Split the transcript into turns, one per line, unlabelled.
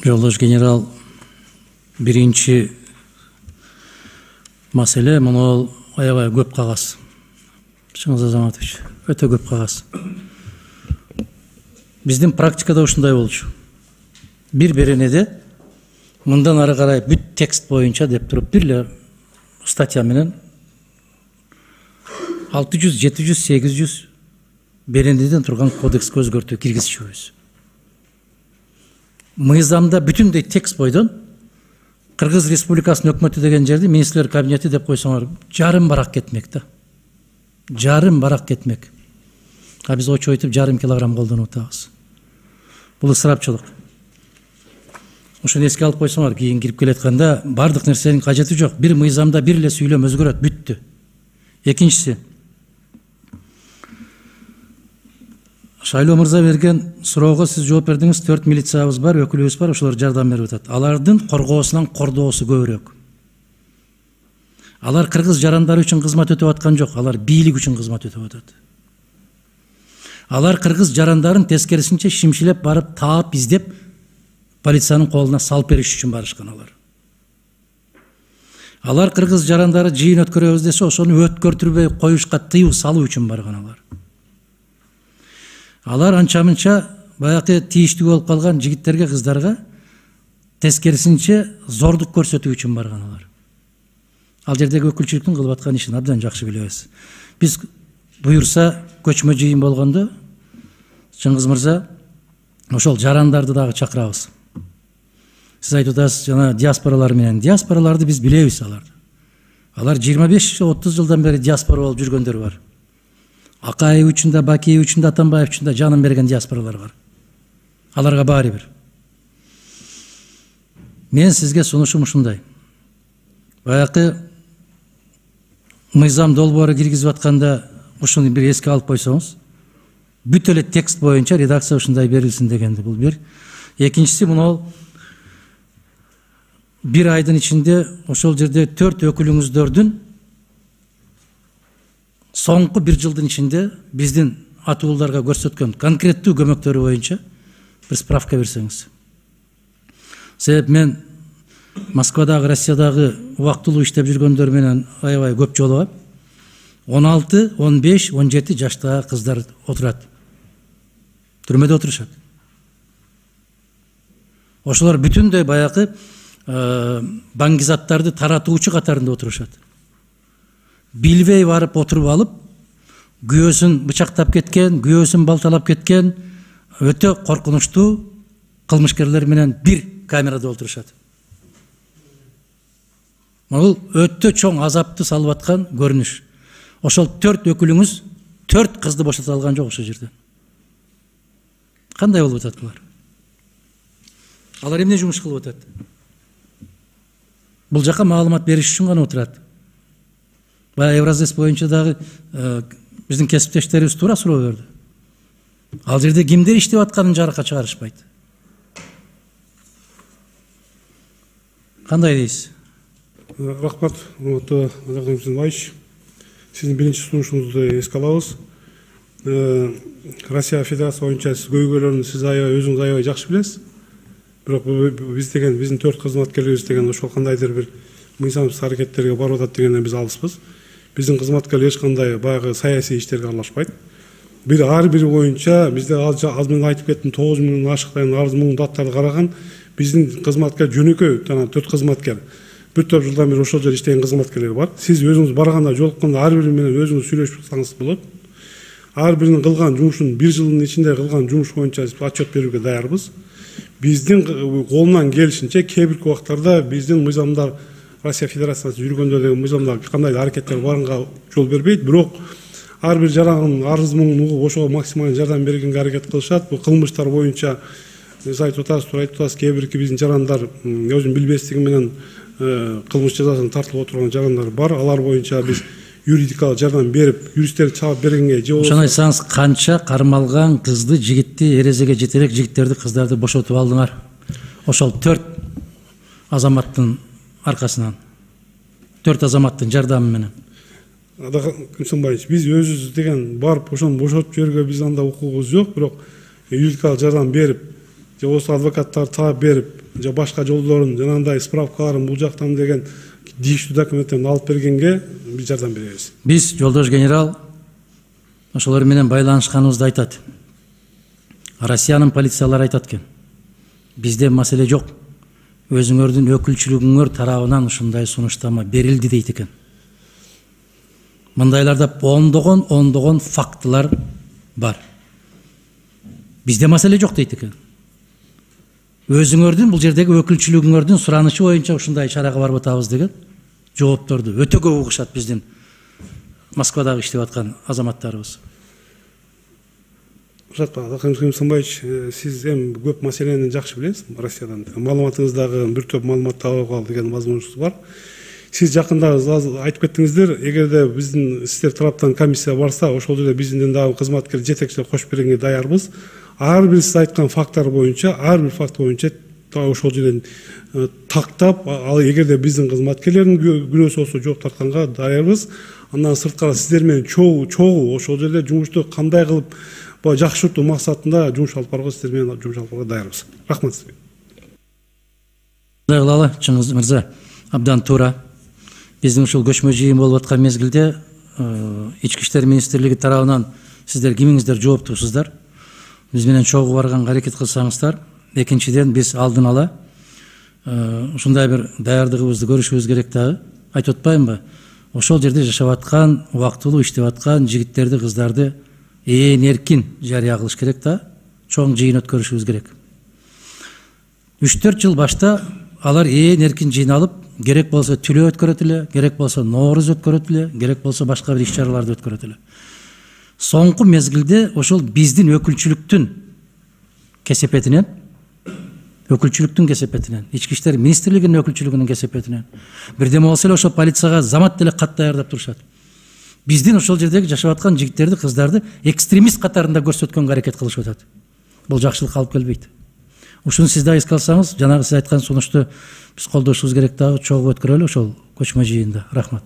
Жолдош генерал, биринчи маселе муну аябай көп кагаз. Шыңыз Азаматович, өтө көп кагаз. Биздин практикада ушундай болчу. Бир беренеде мындан ары карай бүт текст боюнча деп туруп бир эле статья менен 600, 700, 800 беренеден турган кодекске өзгөртүү киргизишибиз. Мыйзамда бүтүндөй текст бойдон Кыргыз Республикасынын өкмөтү деген жерди министрлер кабинети деп койсоңор жарым барак кетмек да. Жарым барак кетмек. А биз очойтуп жарым килограмм колдонуп атабыз. Бул ысырапчылык. Ошону эске алып койсоңор, кийин кирип келатканда бардык нерсенин кажети жок. Бир мыйзамда бир эле сүйлөм өзгөрөт, бүттү. Экинчиси, Шайлоо мырза берген суроого сиз жооп бердиңиз. 4 милициябыз бар, өкүлүбүз бар, ошолор жардам берип атат. Алардын коргоосунан кордоосу көбүрөөк. Алар кыргыз жарандары үчүн кызмат өтөп аткан жок, алар бийлик үчүн кызмат өтөп атат. Алар кыргыз жарандарын тескерисинче шимшилеп барып таап издеп полициянын колуна салып бериш үчүн барышкан алар. Алар кыргыз жарандары жыйын өткөрөбүз десе, ошону өткөртүрбөй коюшка тыюу салуу үчүн барган алар. Алар анча-мынча баягы тийиштүү болуп калган жигиттерге, кыздарга тескерисинче зордук көрсөтүү үчүн барган алар. Ал жердеги өкүлчүлүктүн кылып аткан ишин абдан жакшы билебиз. Биз буюрса көчмө жыйын болгондо Чыңгыз мырза ошол жарандарды дагы чакырабыз. Сиз айтып атасыз, жана диаспоралар менен. Диаспораларды биз билебиз аларды. Алар 25-30 жылдан бери диаспора болуп жүргөндөр бар. Акаев үчүн да, Бакиев үчүн да, Атамбаев үчүн да жанын берген диаспоралар бар. Аларга баары бир. Мен сизге сунушум ушундай. Баягы мыйзам долбоору киргизип атканда ушуну бир эске алып койсоңуз, бүт эле текст боюнча редакция ушундай берилсин дегенди. Бул бир. Экинчиси, муну бир айдын ичинде ошол жерде 4 өкүлүңүздөрдүн соңку бир жылдын ичинде биздин атууларга көрсөткөн конкреттүү көмөктөрү боюнча бир справка берсеңиз. Себеп мен Москвадагы, Россиядагы убактылуу иштеп жүргөндөр менен аябай көп жолугам. 16, 15, 17 жаштагы кыздар отурат. Түрмөдө отурушат. Ошолор бүтүндөй баягы баңгизаттарды таратуучу катарында отурушат. Билбей барып отуруп алып, күйөөсүн бычактап кеткен, күйөөсүн балталап кеткен өтө коркунучтуу кылмышкерлер менен бир камерада отурушат. Бул өтө чоң азапты салып аткан көрүнүш. Ошол 4 өкүлүңүз 4 кызды бошото алган жок ошол жерден. Кандай болуп атат булар? Алар эмне жумуш кылып атат? Бул жака маалымат бериш үчүн гана отурат. Баягы Евразес боюнча дагы биздин кесиптештерибиз туура суроо берди. Ал жерде кимдер иштеп атканын жарыкка чыгарышпайт. Кандай дейсиз?
Рахмат, Владимир Зинович. Сиздин биринчи сунушуңузду эске алабыз. Россия Федерация боюнча көйгөйлөрүн сиз өзүңүз аябай жакшы билесиз. Бирок биз деген биздин 4 кызматкерлерибиз деген ошол кандайдыр бир мыйзамсыз аракеттерге барып атат дегенден биз алыспыз. Биздин кызматкерлер эч кандай баягы саясий иштерге аралашпайт. Ар бири боюнча бизде аз мен айтып кеттим, 9 миңден ашыктаган арыз муң даттарды караган биздин кызматкер жөнөкөй 4 кызматкер. Бир топ жылдан бери ошол жерде иштеген кызматкерлер бар. Сиз өзүңүз барганда жолукканда ар бири менен өзүңүз сүйлөшүп турсаңыз болот. Ар биринин кылган жумушун, бир жылдын ичинде кылган жумуш боюнча отчет берүүгө даярбыз. Биздин колунан келишинче кээ бирки убактарда биздин мыйзамдар Россия Федерациясы жүргөндө деген мыйзамда кандайдыр аракеттер барганга жол бербейт. Бирок ар бир жарандын арыз муңун угуп ошого максималдуу жардам бергенге аракет кылышат. Бул кылмыштар боюнча сиз айтып атасыз, кээ бирки биздин жарандар өзүнүн билбестиги менен кылмыш жазасына тартылып отурган жарандар бар. Алар боюнча биз юридикалык жардам берип, юристтер чаап бергенге же болбосо. Ошону
айтсаңыз, канча кармалган кызды, жигитти, эрезеге жетерек жигиттерди, кыздарды бошотуп алдыңар? Ошол 4 азаматтын аркасынан, 4 азаматтын жардамы менен.
Кымсынбаевич, биз өзүбүз деген барып ошону бошотуп жиберүүгө биз анда укугубуз жок, бирок юридикалык жардам берип, же болбосо адвокаттарды таап берип, же башка жолдорун жанагындай справкаларын бул жактан деген тийиштүү документтерин алып бергенге биз жардам беребиз.
Биз жолдош генерал ошолор менен байланышканыбызды айтат. Россиянын полициялары айтат экен. Бизде маселе жок. Өзүңөрдүн өкүлчүлүгүңөр тарабынан ушундай сунуштама берилди дейт экен. Мындайларда ондогон фактылар бар. Бизде маселе жок дейт экен. Өзүңөрдүн бул жердеги өкүлчүлүгүңөрдүн суранышы боюнча ушундай чарага барып атабыз деген жоопторду өтө көп угушат биздин Москвадагы иштеп аткан азаматтарыбыз.
Аким Сымбаевич, сиз эми көп маселени жакшы билесиз Россиядан. Маалыматыңыздагы бир топ маалымат таап ал деген возможность бар. Сиз жакында айтып кеттиңиздер, эгерде биздин сиздер тараптан комиссия барса, ошол жерде биздин дагы кызматкер жетекчилер кошуп бергенге даярбыз. Ар бир сиз айткан факттар боюнча, ар бир факт боюнча ошол жерден тактап, ал эгерде биздин кызматкерлердин күнөөсү болсо жооп тартканга даярбыз. Андан сырткары сиздер менен чогуу ошол жерде жумушту кандай кылып жакшыртуу максатында жумуш алып барууга сиздер менен жумуш алып барууга даярбыз. Рахмат сизге.
Кылалы Чыңгыз мырза, абдан туура. Биздин ушул көчмө жыйын болуп аткан мезгилде Ички иштер министрлиги тарабынан сиздер кимиңиздер жооптусуздар. Биз менен чогуу барганга аракет кылсаңыздар. Экинчиден биз алдын ала ушундай бир даярдыгыбызды көрүшүбүз керек дагы. Айтып атпаймынбы? Ошол жерде жашап аткан, убактылуу иштеп аткан жигиттерди, кыздарды эркин жарыя кылыш керек да, чоң жыйын өткөрүшүбүз керек. 3-4 жыл башта алар эркин жыйналып, керек болсо түлөө өткөрөт эле, керек болсо Нооруз өткөрөт эле, керек болсо башка бир иш-чараларды өткөрөт эле. Соңку мезгилде ошол биздин өкүлчүлүктүн кесепетинен, Ички иштер министрлигинин өкүлчүлүгүнүн кесепетинен бирдеме болсо эле ошол полицияга замат деле кат даярдап турушат. Биздин ошол жердеги жашап аткан жигиттерди, кыздарды экстремист катарында көрсөткөнгө аракет кылышып атат. Бул жакшылыкка алып келбейт. Ушуну сиз да эске алсаңыз, жанагы сиз айткан сунушту биз колдошубуз керек дагы, чогуу өткөрөлү ошол көчмө жыйында. Рахмат.